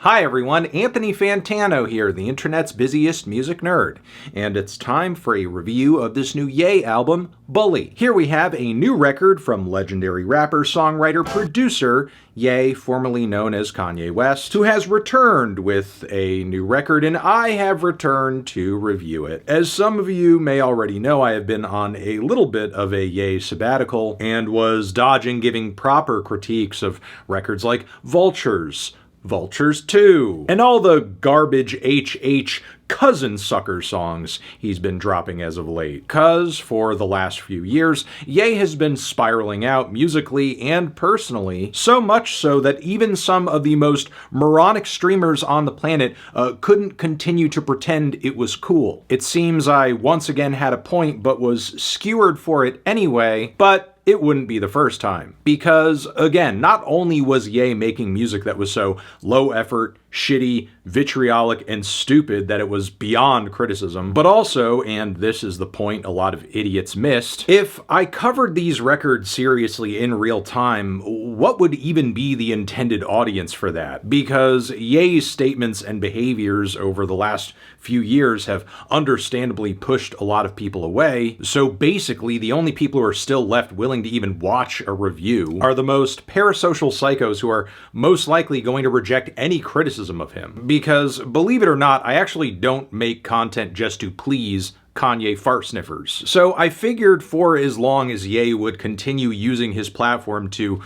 Hi everyone, Anthony Fantano here, the internet's busiest music nerd, and it's time for a review of this new Ye album, Bully. Here we have a new record from legendary rapper, songwriter, producer Ye, formerly known as Kanye West, who has returned with a new record, and I have returned to review it. As some of you may already know, I have been on a little bit of a Ye sabbatical and was dodging giving proper critiques of records like Vultures 2, and all the garbage HH cousin sucker songs he's been dropping as of late. Cause for the last few years, Ye has been spiraling out musically and personally, so much so that even some of the most moronic streamers on the planet couldn't continue to pretend it was cool. It seems I once again had a point but was skewered for it anyway, but it wouldn't be the first time. Because, again, not only was Ye making music that was so low effort, shitty, vitriolic, and stupid that it was beyond criticism, but also, and this is the point a lot of idiots missed, if I covered these records seriously in real time, what would even be the intended audience for that? Because Ye's statements and behaviors over the last few years have understandably pushed a lot of people away, so basically the only people who are still left willing to even watch a review are the most parasocial psychos who are most likely going to reject any criticism of him. Because, believe it or not, I actually don't make content just to please Kanye fart sniffers. So I figured for as long as Ye would continue using his platform to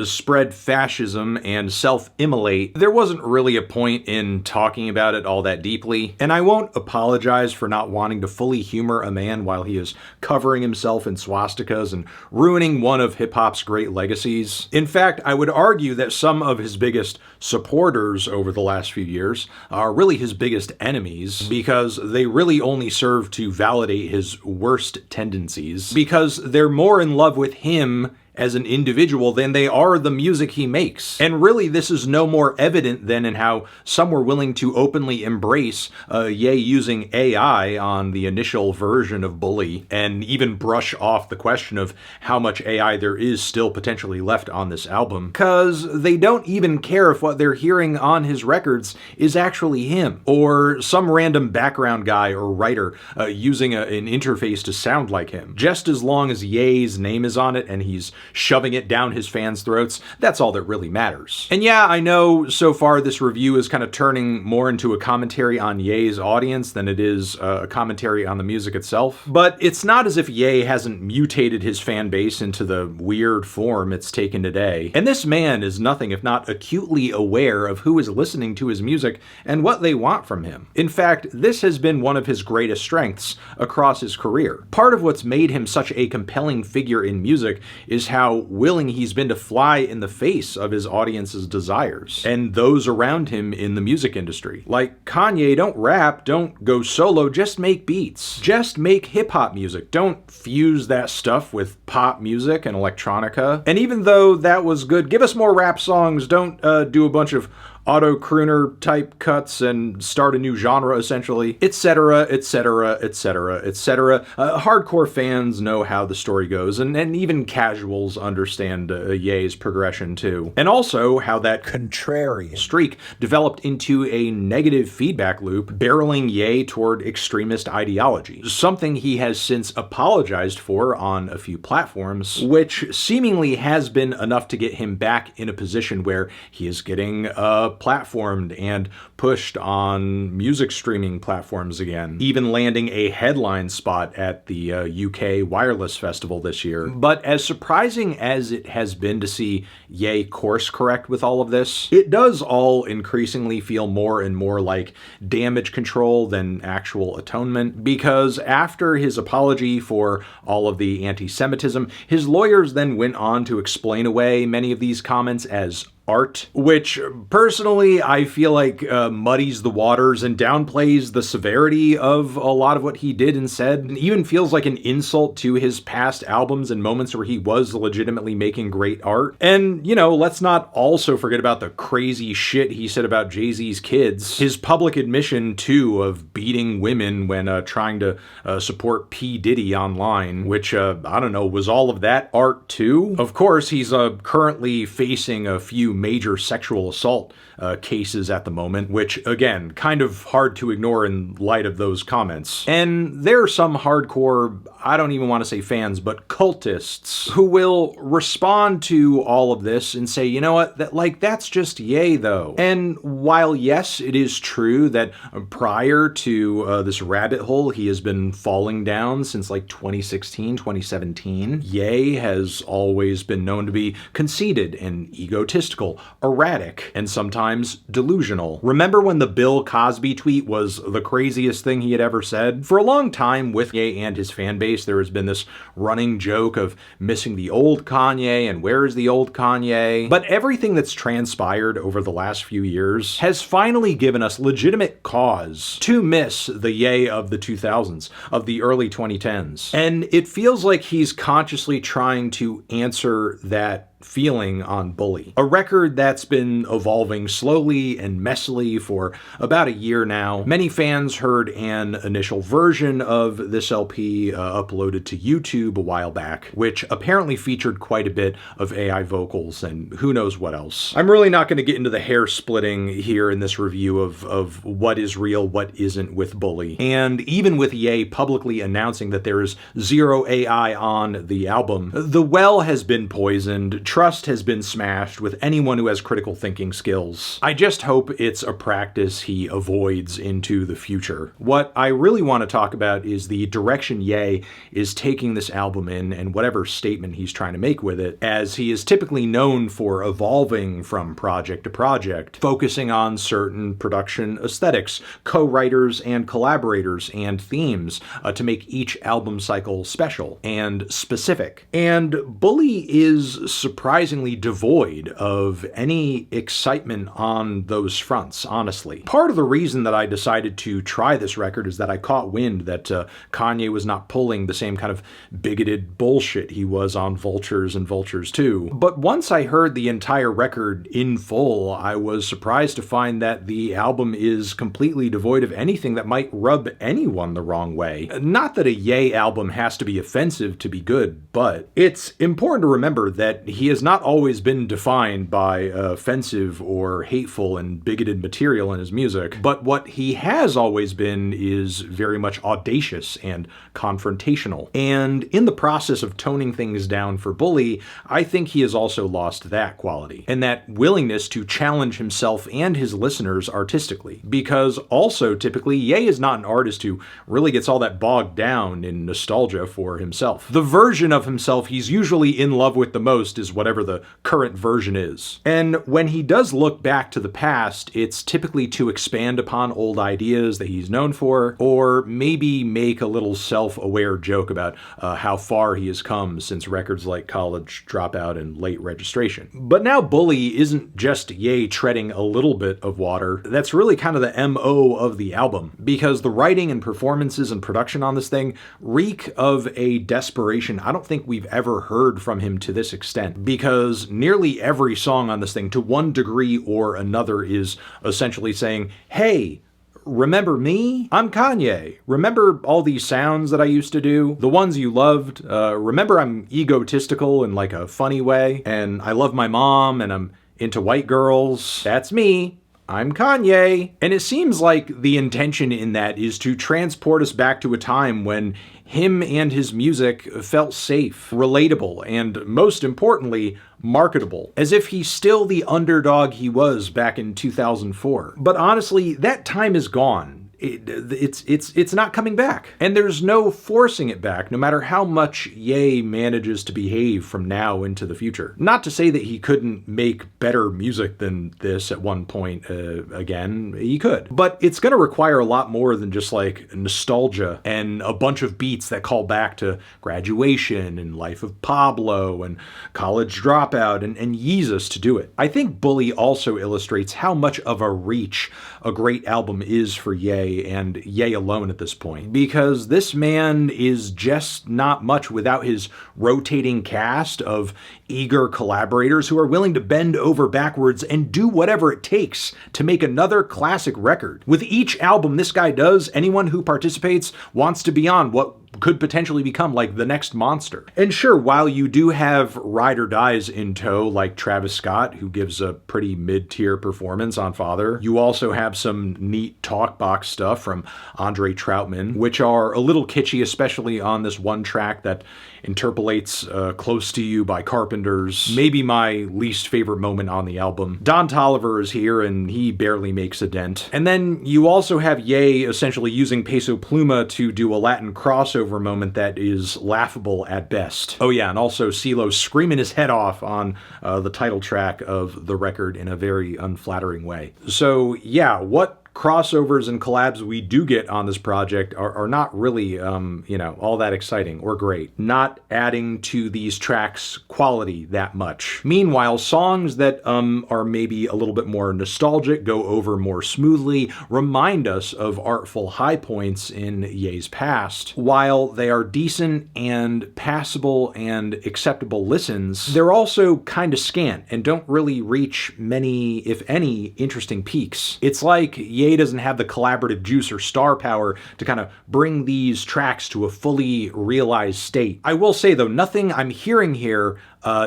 spread fascism and self-immolate, there wasn't really a point in talking about it all that deeply. And I won't apologize for not wanting to fully humor a man while he is covering himself in swastikas and ruining one of hip-hop's great legacies. In fact, I would argue that some of his biggest supporters over the last few years are really his biggest enemies, because they really only serve to validate his worst tendencies, because they're more in love with him as an individual than they are the music he makes. And really, this is no more evident than in how some were willing to openly embrace Ye using AI on the initial version of Bully, and even brush off the question of how much AI there is still potentially left on this album, cause they don't even care if what they're hearing on his records is actually him, or some random background guy or writer using an interface to sound like him. Just as long as Ye's name is on it and he's shoving it down his fans' throats, that's all that really matters. And yeah, I know so far this review is kind of turning more into a commentary on Ye's audience than it is a commentary on the music itself, but it's not as if Ye hasn't mutated his fan base into the weird form it's taken today. And this man is nothing if not acutely aware of who is listening to his music and what they want from him. In fact, this has been one of his greatest strengths across his career. Part of what's made him such a compelling figure in music is how willing he's been to fly in the face of his audience's desires and those around him in the music industry. Like Kanye, don't rap, don't go solo, just make beats. Just make hip-hop music. Don't fuse that stuff with pop music and electronica. And even though that was good, give us more rap songs. Don't do a bunch of auto-crooner type cuts and start a new genre, essentially, etc., etc., etc., etc. Hardcore fans know how the story goes, and even casuals understand Ye's progression too. And also how that contrarian streak developed into a negative feedback loop, barreling Ye toward extremist ideology, something he has since apologized for on a few platforms, which seemingly has been enough to get him back in a position where he is getting platformed and pushed on music streaming platforms again, even landing a headline spot at the UK Wireless Festival this year. But as surprising as it has been to see Ye course correct with all of this, it does all increasingly feel more and more like damage control than actual atonement, because after his apology for all of the anti-Semitism, his lawyers then went on to explain away many of these comments as art, which personally I feel like muddies the waters and downplays the severity of a lot of what he did and said, and even feels like an insult to his past albums and moments where he was legitimately making great art. And, you know, let's not also forget about the crazy shit he said about Jay-Z's kids. His public admission, too, of beating women when trying to support P. Diddy online, which, I don't know, was all of that art, too? Of course, he's currently facing a few major sexual assault cases at the moment, which, again, kind of hard to ignore in light of those comments. And there are some hardcore, I don't even want to say fans, but cultists who will respond to all of this and say, you know what, that's just Ye, though. And while, yes, it is true that prior to this rabbit hole he has been falling down since like 2016, 2017, Ye has always been known to be conceited and egotistical, erratic, and sometimes delusional. Remember when the Bill Cosby tweet was the craziest thing he had ever said? For a long time with Ye and his fan base, there has been this running joke of missing the old Kanye and where is the old Kanye? But everything that's transpired over the last few years has finally given us legitimate cause to miss the Ye of the 2000s, of the early 2010s. And it feels like he's consciously trying to answer that feeling on Bully, a record that's been evolving slowly and messily for about a year now. Many fans heard an initial version of this LP uploaded to YouTube a while back, which apparently featured quite a bit of AI vocals and who knows what else. I'm really not going to get into the hair splitting here in this review of what is real, what isn't with Bully. And even with Ye publicly announcing that there is zero AI on the album, the well has been poisoned, trust has been smashed with anyone who has critical thinking skills. I just hope it's a practice he avoids into the future. What I really want to talk about is the direction Ye is taking this album in and whatever statement he's trying to make with it, as he is typically known for evolving from project to project, focusing on certain production aesthetics, co-writers and collaborators and themes to make each album cycle special and specific. And Bully is surprisingly devoid of any excitement on those fronts, honestly. Part of the reason that I decided to try this record is that I caught wind that Kanye was not pulling the same kind of bigoted bullshit he was on Vultures and Vultures 2. But once I heard the entire record in full, I was surprised to find that the album is completely devoid of anything that might rub anyone the wrong way. Not that a Ye album has to be offensive to be good, but it's important to remember that he has not always been defined by offensive or hateful and bigoted material in his music, but what he has always been is very much audacious and confrontational. And in the process of toning things down for Bully, I think he has also lost that quality and that willingness to challenge himself and his listeners artistically. Because also, typically, Ye is not an artist who really gets all that bogged down in nostalgia for himself. The version of himself he's usually in love with the most is whatever the current version is. And when he does look back to the past, it's typically to expand upon old ideas that he's known for, or maybe make a little self-aware joke about how far he has come since records like College Dropout and Late Registration. But now Bully isn't just Ye treading a little bit of water. That's really kind of the MO of the album, because the writing and performances and production on this thing reek of a desperation I don't think we've ever heard from him to this extent, because nearly every song on this thing, to one degree or another, is essentially saying, hey, remember me? I'm Kanye. Remember all these sounds that I used to do? The ones you loved? Remember I'm egotistical in like a funny way? And I love my mom and I'm into white girls? That's me. I'm Kanye. And it seems like the intention in that is to transport us back to a time when him and his music felt safe, relatable, and most importantly, marketable, as if he's still the underdog he was back in 2004. But honestly, that time is gone. It's not coming back. And there's no forcing it back, no matter how much Ye manages to behave from now into the future. Not to say that he couldn't make better music than this at one point again. He could. But it's going to require a lot more than just like nostalgia and a bunch of beats that call back to Graduation and Life of Pablo and College Dropout and Yeezus to do it. I think Bully also illustrates how much of a reach a great album is for Ye, and Ye alone at this point, because this man is just not much without his rotating cast of eager collaborators who are willing to bend over backwards and do whatever it takes to make another classic record. With each album this guy does, anyone who participates wants to be on what could potentially become like the next monster. And sure, while you do have ride or dies in tow, like Travis Scott, who gives a pretty mid-tier performance on Father, you also have some neat talk box stuff from Andre Troutman, which are a little kitschy, especially on this one track that interpolates Close to You by Carpenters, maybe my least favorite moment on the album. Don Toliver is here and he barely makes a dent. And then you also have Ye essentially using Peso Pluma to do a Latin crossover moment that is laughable at best. Oh yeah, and also CeeLo screaming his head off on the title track of the record in a very unflattering way. So yeah, what crossovers and collabs we do get on this project are not really, all that exciting or great. Not adding to these tracks' quality that much. Meanwhile, songs that are maybe a little bit more nostalgic, go over more smoothly, remind us of artful high points in Ye's past. While they are decent and passable and acceptable listens, they're also kind of scant and don't really reach many, if any, interesting peaks. It's like Ye doesn't have the collaborative juice or star power to kind of bring these tracks to a fully realized state. I will say though, nothing I'm hearing here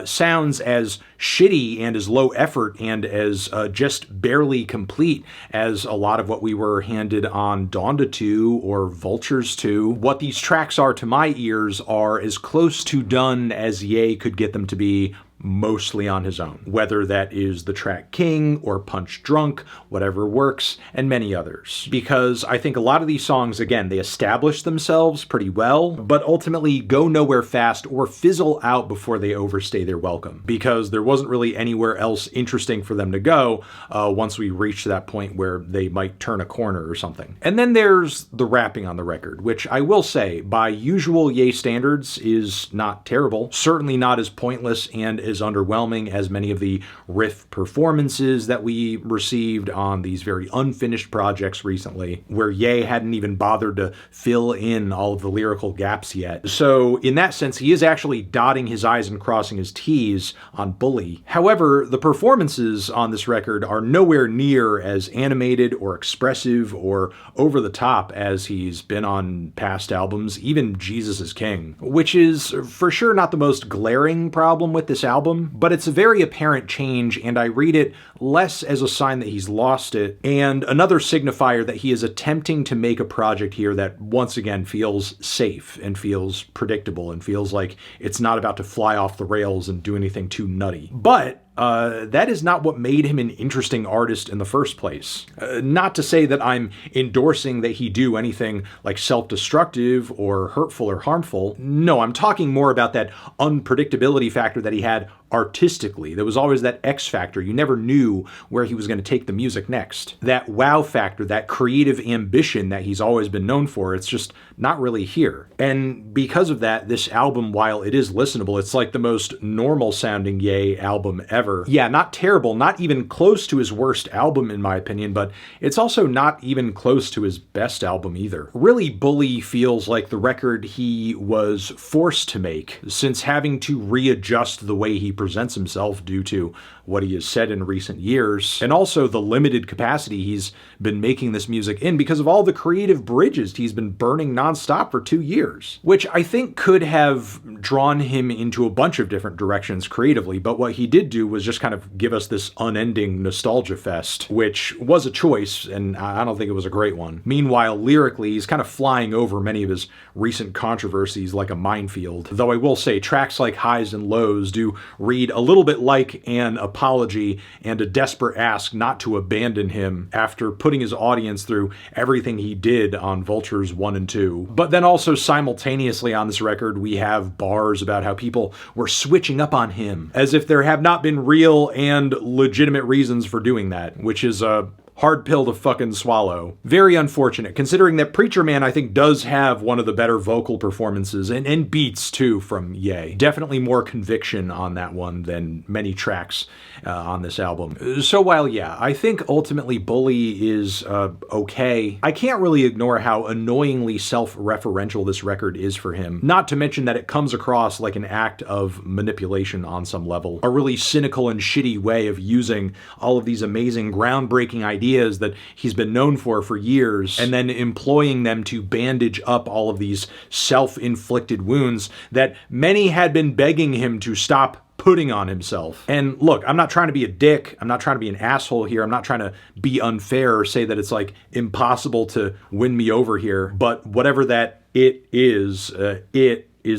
sounds as shitty and as low effort and as just barely complete as a lot of what we were handed on Donda 2 or Vultures 2. What these tracks are to my ears are as close to done as Ye could get them to be, mostly on his own, whether that is the track King or Punch Drunk, whatever works, and many others. Because I think a lot of these songs, again, they establish themselves pretty well, but ultimately go nowhere fast or fizzle out before they overstay their welcome, because there wasn't really anywhere else interesting for them to go once we reached that point where they might turn a corner or something. And then there's the rapping on the record, which I will say, by usual Ye standards, is not terrible, certainly not as pointless and as underwhelming as many of the riff performances that we received on these very unfinished projects recently, where Ye hadn't even bothered to fill in all of the lyrical gaps yet. So in that sense, he is actually dotting his I's and crossing his T's on Bully. However, the performances on this record are nowhere near as animated or expressive or over the top as he's been on past albums, even Jesus is King, which is for sure not the most glaring problem with this album, but it's a very apparent change, and I read it less as a sign that he's lost it, and another signifier that he is attempting to make a project here that once again feels safe and feels predictable and feels like it's not about to fly off the rails and do anything too nutty. But that is not what made him an interesting artist in the first place. Not to say that I'm endorsing that he do anything like self-destructive or hurtful or harmful. No, I'm talking more about that unpredictability factor that he had artistically. There was always that X factor. You never knew where he was going to take the music next. That wow factor, that creative ambition that he's always been known for, it's just not really here. And because of that, this album, while it is listenable, it's like the most normal sounding Ye album ever. Yeah, not terrible, not even close to his worst album in my opinion, but it's also not even close to his best album either. Really, Bully feels like the record he was forced to make, since having to readjust the way he presents himself due to what he has said in recent years, and also the limited capacity he's been making this music in because of all the creative bridges he's been burning nonstop for 2 years, which I think could have drawn him into a bunch of different directions creatively, but what he did do was just kind of give us this unending nostalgia fest, which was a choice, and I don't think it was a great one. Meanwhile, lyrically, he's kind of flying over many of his recent controversies like a minefield, though I will say tracks like Highs and Lows do read a little bit like an apology and a desperate ask not to abandon him after putting his audience through everything he did on Vultures 1 and 2. But then also simultaneously on this record, we have bars about how people were switching up on him, as if there have not been real and legitimate reasons for doing that, which is a hard pill to fucking swallow. Very unfortunate, considering that Preacher Man, I think, does have one of the better vocal performances, and beats, too, from Ye. Definitely more conviction on that one than many tracks on this album. So while, yeah, I think ultimately Bully is okay, I can't really ignore how annoyingly self-referential this record is for him. Not to mention that it comes across like an act of manipulation on some level. A really cynical and shitty way of using all of these amazing, groundbreaking ideas that he's been known for years, and then employing them to bandage up all of these self-inflicted wounds that many had been begging him to stop putting on himself. And look, I'm not trying to be a dick. I'm not trying to be an asshole here. I'm not trying to be unfair or say that it's like impossible to win me over here. But whatever that it is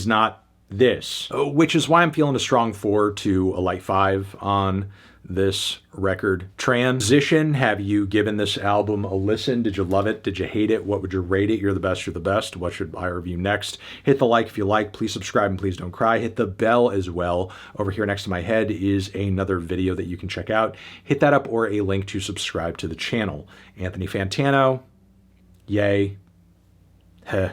not this. Which is why I'm feeling a strong 4 to a light 5 on this record. Transition, have you given this album a listen? Did you love it? Did you hate it? What would you rate it? You're the best, you're the best. What should I review next? Hit the like if you like. Please subscribe and please don't cry. Hit the bell as well. Over here next to my head is another video that you can check out. Hit that up or a link to subscribe to the channel. Anthony Fantano, yay. Heh.